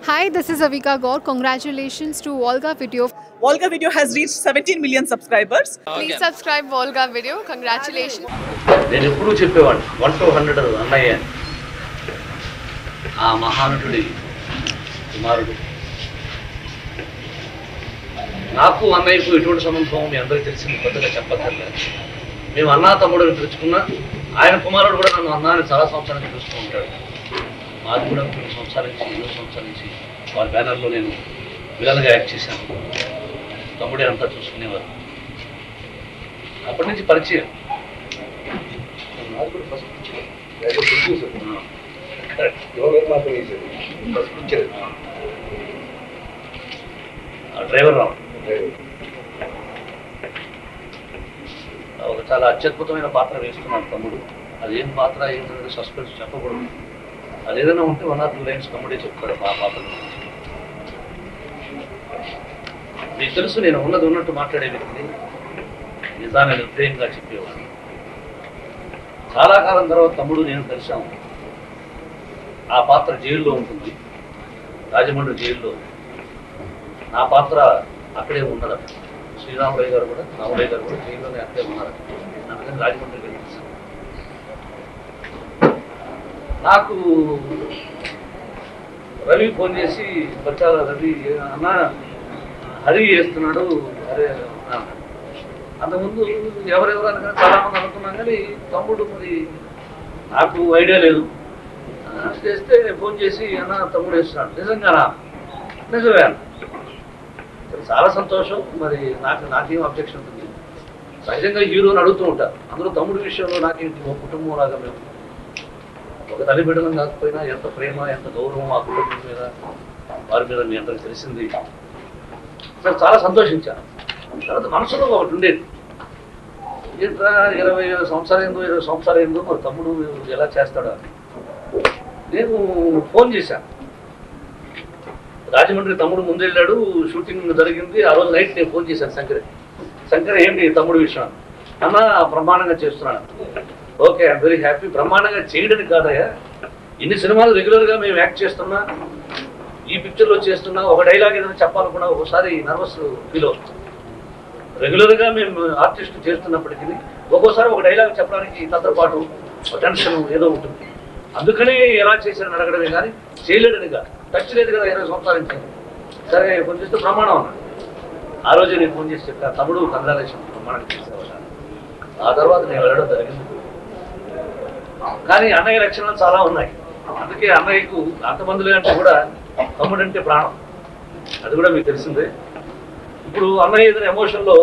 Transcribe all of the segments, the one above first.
Hi, this is Avika Gaur. Congratulations to Volga Video. Volga Video has reached 17 million subscribers. Please subscribe Volga Video. Congratulations. నేను ఎప్పుడూ చెప్పేవాడిని 1 to 100 అన్నయ్య ఆ మహానటుడి కుమారుడు. నాకు అన్నయ్యకు ఎటువంటి సంబంధం మీ అందరికీ తెలిసింది, కొత్తగా చెప్పక్కర్లేదు. మేము అన్నా తమ్ముడు పిలుచుకున్నా, ఆయన కుమారుడు కూడా నన్ను అన్నా అని చాలా సంవత్సరాల నుంచి పిలుస్తూ ఉంటాడు. మాది కూడా కొన్ని సంవత్సరాల నుంచి, ఎన్నో సంవత్సరాల నుంచి వారి బ్యానర్లో నేను విలన్గా యాక్ట్ చేశాను. తమ్ముడే అంతా చూసుకునేవారు. అప్పటి నుంచి పరిచయం. డ్రైవర్ రావు ఒక చాలా అత్యద్భుతమైన పాత్ర వేస్తున్నాడు తమ్ముడు. అదేం పాత్ర ఏంటంటే సస్పెన్స్ చెప్పకూడదు. అది ఏదైనా ఉంటే 1 or 2 lines తమ్ముడే చెప్తాడు ఆ పాత్ర. మీకు తెలుసు, నేను ఉన్నది ఉన్నట్టు మాట్లాడే వ్యక్తిని, నిజాన్ని నిర్భయంగా చెప్పేవాడు. చాలా కాలం తర్వాత తమ్ముడు నేను కలిసాము. ఆ పాత్ర జైల్లో ఉంటుంది, రాజమండ్రి జైల్లో. నా పాత్ర అక్కడే ఉన్నదట. శ్రీరామరాయ్ గారు కూడా, రామరాయ్ గారు కూడా జైల్లోనే అక్కడే ఉన్నారు. అందుకని రాజమండ్రికి వెళ్ళేసాను. నాకు రవి ఫోన్ చేసి, బచ్చాల రవి అన్న హరి చేస్తున్నాడు, అరే అంతకుముందు ఎవరెవరు అనగా చాలామంది అనుకున్నాం, కానీ తమ్ముడు మరి నాకు ఐడియా లేదు. చేస్తే ఫోన్ చేసి అన్న తమ్ముడు వేస్తున్నాడు. నిజంగానా? నిజమే అన్న. చాలా సంతోషం. మరి నాకేం అబ్జెక్షన్ ఉంటుంది. సహజంగా హీరోని అడుగుతూ ఉంటారు. అందులో తమ్ముడి విషయంలో నాకేంటి, ఒక కుటుంబం లాగా మేము ఒక తల్లి బిడ్డలం కాకపోయినా ఎంత ప్రేమ, ఎంత గౌరవం ఆ కుటుంబం మీద, వారి మీద మీ అందరికి తెలిసింది. సరే, చాలా సంతోషించాను. తర్వాత మనసులో ఒకటి ఉండేది, ఏంట్రా 20 సంవత్సరాలు ఏందో 20 సంవత్సరాలు ఏందో మరి తమ్ముడు ఎలా చేస్తాడా. నేను ఫోన్ చేశాను. రాజమండ్రి తమ్ముడు ముందెళ్ళాడు, షూటింగ్ జరిగింది. ఆ రోజు నైట్ నేను ఫోన్ చేశాను శంకర్ ఏంటి తమ్ముడు విషయం అన్న, బ్రహ్మాండంగా చేస్తున్నాను. Okay, I'm very happy. బ్రహ్మాండంగా చేయడానికి కాదయ్యా, ఇన్ని సినిమాలు రెగ్యులర్గా మేము యాక్ట్ చేస్తున్నా, ఈ పిక్చర్లో చేస్తున్నా, ఒక డైలాగ్ ఏదైనా చెప్పాలనుకున్నా ఒకసారి నర్వస్ ఫీల్ అవుతుంది. రెగ్యులర్గా మేము ఆర్టిస్ట్ చేస్తున్నప్పటికీ ఒక్కోసారి ఒక డైలాగ్ చెప్పడానికి తొందరపాటు, టెన్షన్ ఏదో ఉంటుంది. అందుకనే ఎలా చేశారని అడగడమే కానీ చేయలేడని కాదు. టచ్ లేదు కదా 20 సంవత్సరాల నుంచి. సరే ఫోన్ చేస్తే ప్రమాణం అన్నాడు. ఆ రోజే నేను ఫోన్ చేసి చెప్తాను, తమ్ముడు కంగ్రాచులేషన్, ప్రమాణం చేసేవాళ్ళ. ఆ తర్వాత నేను వెళ్ళడం జరిగింది. కానీ అన్నయ్య లక్షణాలు చాలా ఉన్నాయి. అందుకే అన్నయ్యకు అంతమందిలో అంటే కూడా తమ్ముడు అంటే ప్రాణం. అది కూడా మీకు తెలిసిందే. ఇప్పుడు అన్నయ్య ఏదైనా ఎమోషన్లో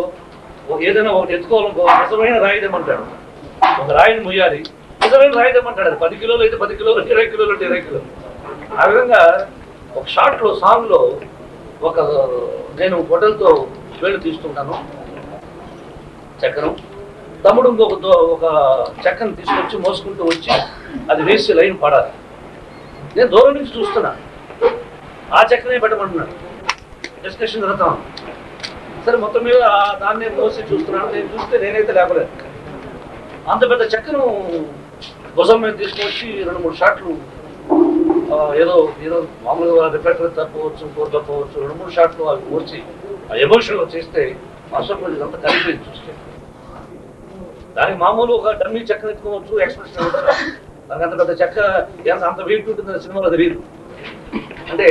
ఏదైనా ఒకటి ఎత్తుకోవాలనుకో, నిజమైన రాయిదేమంటాడు. ఒక రాయిని ముయ్యాలి, నిజమైన రాయిదేమంటాడు. అది 10 కిలోలు అయితే 10 కిలోలు, 20 కిలోలు అంటే 20 కిలోలు. ఆ విధంగా ఒక షార్ట్లో, సాంగ్లో ఒక నేను హోటల్తో వేళ్ళు తీసుకుంటాను, చక్రం. తమ్ముడు ఒక చెక్కను తీసుకొచ్చి మోసుకుంటూ వచ్చి అది వేసి లైన్ పడాలి. నేను దూరం నుంచి చూస్తున్నా, ఆ చెక్కనే పెట్టమంటున్నాడు. డిస్కషన్ జరుగుతాం. సరే, మొత్తం మీద దాన్నే మోసి చూస్తున్నాను. నేను చూస్తే నేనైతే లేపలేదు. అంత పెద్ద చెక్కను భుజం మీద తీసుకొచ్చి 2-3 షాట్లు, ఏదో మామూలుగా రిఫ్లెక్టర్ తప్పవచ్చు, ఇంకోటి తప్పవచ్చు, 2-3 షాట్లు అవి మూర్చి ఆ ఎమోషన్లో చేస్తే మనసు అంతా కలిపి చూస్తే దానికి మామూలు ఒక డమ్మీ చెక్క ఎత్తుకోవచ్చు, ఎక్స్ప్రెషన్ ఇవ్వచ్చు. దానికి అంత పెద్ద చెక్క అంత వెయిట్ ఉంటుంది సినిమాలో తెలియదు. అంటే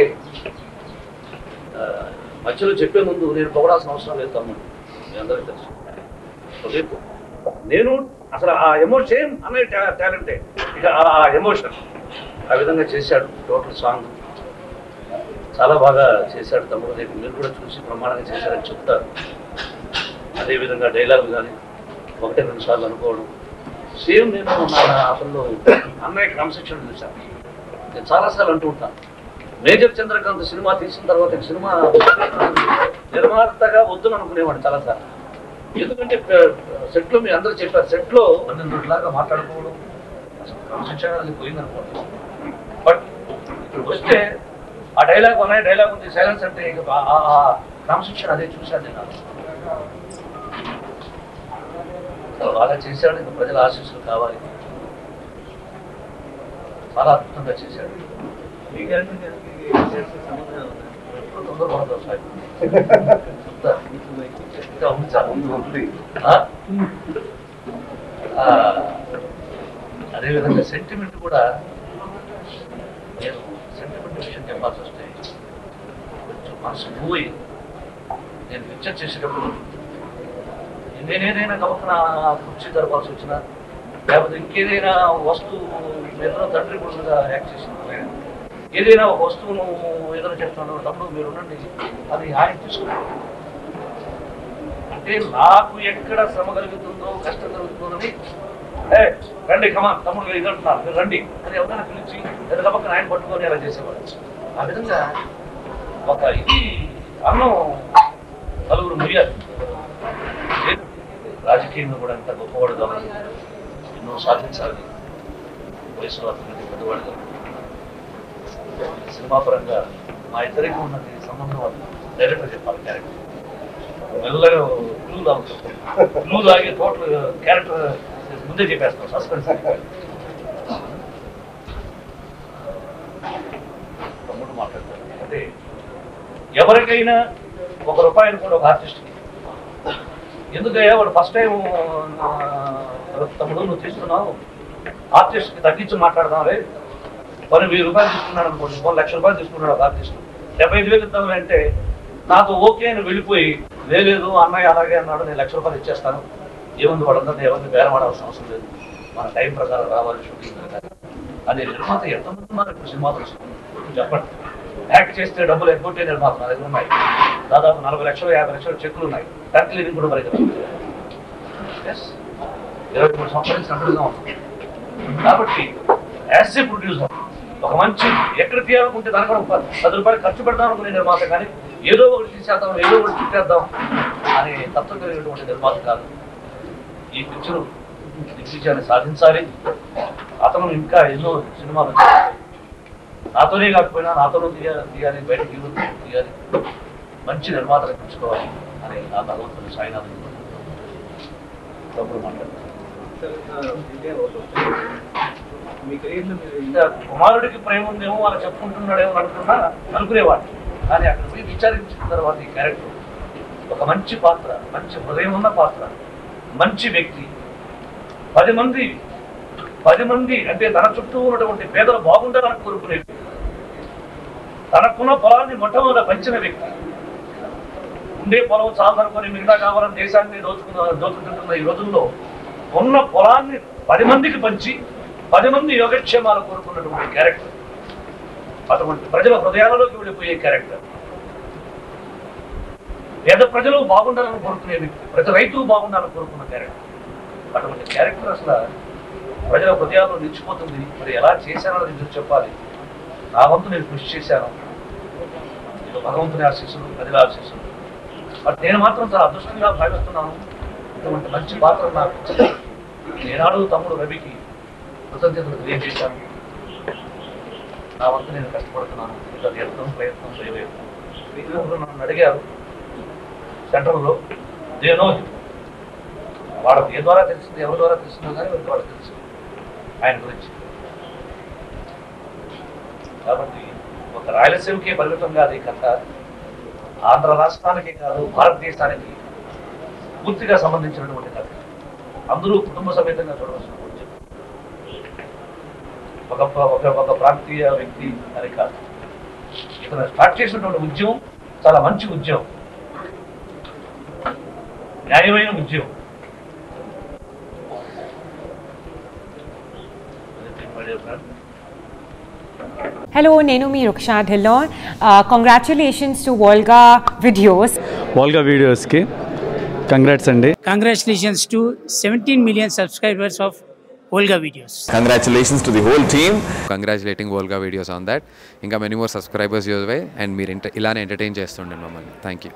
మధ్యలో చెప్పే ముందు నేను పొగడాల్సిన అవసరం లేదు తమ్ముడు, మీ అందరికీ తెలుసు. నేను అసలు ఆ ఎమోషన్ అన్నయ్య టాలెంటే, ఇక ఆ ఎమోషన్ ఆ విధంగా చేశాడు. టోటల్ సాంగ్ చాలా బాగా చేశాడు తమ్ముడు. రేపు మీరు కూడా చూసి ప్రమాణంగా చేశారని చెప్తారు. అదేవిధంగా డైలాగ్ కానీ 1-2 సార్లు అనుకోవడం సేమ్. నేను అతను అన్నయ్య క్రమశిక్షణ చూశాను. నేను చాలాసార్లు అంటూ ఉంటాను, మేజర్ చంద్రకాంత్ సినిమా తీసిన తర్వాత సినిమా నిర్మాతగా వద్దును అనుకునేవాడు చాలాసార్లు. ఎందుకంటే సెట్లో మీ అందరూ చెప్పారు, సెట్లో 12 మాట్లాడుకోవడం క్రమశిక్షణ అది పోయిందనుకోండి. బట్ ఇప్పుడు వస్తే ఆ డైలాగ్ అన్నయ్య డైలాగ్ ఉంది, సైలెన్స్ అంటే క్రమశిక్షణ అదే చూశాను నేను. బాగా చేశాడు. ఇంకా ప్రజల ఆశీస్సులు కావాలి. చాలా అద్భుతంగా చేశాడు. తొందరపడతాం సార్ ఇంకా ఉంది చాలా అదేవిధంగా సెంటిమెంట్ కూడా నేను సెంటిమెంట్ విషయం చెప్పాల్సి వస్తే కొంచెం మనసు పోయి నేను పిక్చర్ చేసేటప్పుడు నేనేదైనా గమకన కుర్చీ జరపాల్సి వచ్చినా లేకపోతే ఇంకేదైనా వస్తువు ఏదైనా తండ్రి కొడుకుగా యాక్ట్ చేసిన ఏదైనా ఒక వస్తువును ఏదైనా చెప్తున్నాను తప్పుడు మీరు ఉండండి అది ఆయన తీసుకున్నాను అంటే నాకు ఎక్కడ శ్రమ కలుగుతుందో కష్టం కలుగుతుందని రండి కమాన్ తమ్ముడు ఇది అంటున్నారు మీరు రండి అని ఎవరైనా పిలిచి లేదా పక్కన ఆయన పట్టుకొని అలా చేసేవాడు. ఆ విధంగా ఒక ఇది అన్నం నలుగురు ముయ్యాలి. రాజకీయంలో కూడా ఎంత గొప్పవాడు కావాలి, ఎన్నో సాధించాలి, వయసులో అతనికి పెద్దవాడు కావాలి. సినిమా పరంగా మా ఇద్దరికి ఉన్నది సంబంధం వాళ్ళు డైరెక్టర్ చెప్పాలి. క్యారెక్టర్ మెల్లగా క్లూ లాగే టోటల్ క్యారెక్టర్ ముందే చెప్పేస్తాం. సస్పెన్స్ తమ్ముడు మాట్లాడతారు అంటే ఎవరికైనా ₹1 అనుకోండి ఒక ఆర్టిస్ట్కి, ఎందుకయ్యా వాడు ఫస్ట్ టైం తమ్ముడు నువ్వు తీసుకున్నావు ఆర్టిస్ట్కి తగ్గించి మాట్లాడదాంలే, పని ₹1000 తీసుకున్నాడు అనుకోండి, ₹1,00,000 తీసుకున్నాడు ఒక ఆర్టిస్ట్, 75,000 ఇద్దాం అంటే నాకు ఓకే అని వెళ్ళిపోయి లేదు అన్నయ్య అలాగే అన్నాడు నేను ₹1,00,000 ఇచ్చేస్తాను, ఏముంది వాడందరినీ ఎవరిని బేరమాడాల్సిన అవసరం లేదు, మన టైం ప్రకారం రావాలి షూటింగ్ అదే నిర్మాత ఎంతమంది ఉన్నారు ఇప్పుడు సినిమా చెప్పండి. యాక్ట్ చేస్తే డబ్బులు ఎగ్గొట్టే నిర్మాత నా దగ్గర ఉన్నాయి, దాదాపు 40 లక్షలు 50 లక్షలు చెక్కులు ఉన్నాయి, ఫ్యాక్టరీ లివింగ్ కూడా మరి 23 సంవత్సరాలు సంతృప్తిగా ఉంది. కాబట్టి యాజ్ ఏ ప్రొడ్యూసర్ ఒక మంచి ఎక్కడ తీయాలనుకుంటే దానికి కూడా ₹10 ఖర్చు పెడదాం అనుకునే నిర్మాత, కానీ ఏదో ఒకటి తీసేద్దాం ఏదో ఒకటి చుట్టేద్దాం అనే తత్వం కలిగినటువంటి నిర్మాత కాదు. ఈ పిక్చరు దిగ్విజయాన్ని సాధించాలి. అతను ఇంకా ఎన్నో సినిమాలు నాతోనే కాకపోయినా నాతోనూ తీయాలి, బయటకు తీయాలి, మంచి నిర్మాతలు పెంచుకోవాలి అని నా భగవంతుడు సాయినాథ్ తప్పుడు మాట్లాడతాను. కుమారుడికి ప్రేమ ఉందేమో వాళ్ళు చెప్పుకుంటున్నాడేమో అనుకునేవాడు, కానీ అక్కడ పోయి విచారించిన తర్వాత ఈ క్యారెక్టర్ ఒక మంచి పాత్ర, మంచి హృదయం ఉన్న పాత్ర, మంచి వ్యక్తి, 10 మంది అంటే తన చుట్టూ ఉన్నటువంటి పేదలు బాగుండాలని కోరుకునే వ్యక్తి, తనకున్న పొలాన్ని మొట్టమొదట పంచిన వ్యక్తి, ఉండే పొలం చాలనుకొని మిగతా కావాలని దేశాన్ని దోచుకుంటున్న ఈ రోజుల్లో ఉన్న పొలాన్ని 10 మందికి పంచి 10 మంది యోగక్షేమాలు కోరుకున్నటువంటి క్యారెక్టర్, అటువంటి ప్రజల హృదయాలలోకి వెళ్ళిపోయే క్యారెక్టర్, పేద ప్రజలు బాగుండాలని కోరుకునే వ్యక్తి, ప్రతి రైతు బాగుండాలని కోరుకున్న క్యారెక్టర్, అటువంటి క్యారెక్టర్ అసలు ప్రజల హృదయాల్లో నిలిచిపోతుంది. మరి ఎలా చేశానో నేను చెప్పాలి. నా వంతు నేను కృషి చేశాను, భగవంతుని ఆశీస్సులు, ప్రజల ఆశీస్సులు. బట్ నేను మాత్రం చాలా అదృష్టంగా భావిస్తున్నాను. ఇటువంటి మంచి పాత్ర నాకు నేనాడు తమ్ముడు రవికి కృతజ్ఞతలు తెలియజేశాను. నా వంతు నేను కష్టపడుతున్నాను, ఇంకా ప్రయత్నం చేయలేదు. నన్ను అడిగారు సెంట్రల్లో, దేనో వాళ్ళకి ఏ ద్వారా తెలిసింది ఎవరి ద్వారా తెలిసిందో కానీ వాళ్ళకి తెలుసు ఆయన గురించి. కాబట్టి ఒక రాయలసీమకే పరిమితం కాదు ఈ కథ, ఆంధ్ర రాష్ట్రానికి కాదు భారతదేశానికి పూర్తిగా సంబంధించినటువంటి కథ. అందరూ కుటుంబ సమేతంగా చూడవలసిన ఒక ప్రాంతీయ వ్యక్తి అని కాదు. ఇతను స్టార్ట్ చేసినటువంటి ఉద్యమం చాలా మంచి ఉద్యమం, న్యాయమైన ఉద్యమం. Hello, నేను మీ Ruksha Dhillon. Congratulations to Volga Videos. Volga Videos కి కంగ్రాట్స్ అండి. Congratulations to 17 million subscribers of Volga Videos. Congratulations to the whole team. Congratulating Volga Videos on that. ఇంకా many more subscribers your way and మీరు ఇలానే entertain చేస్తుండండి మమ్మల్ని. Thank you.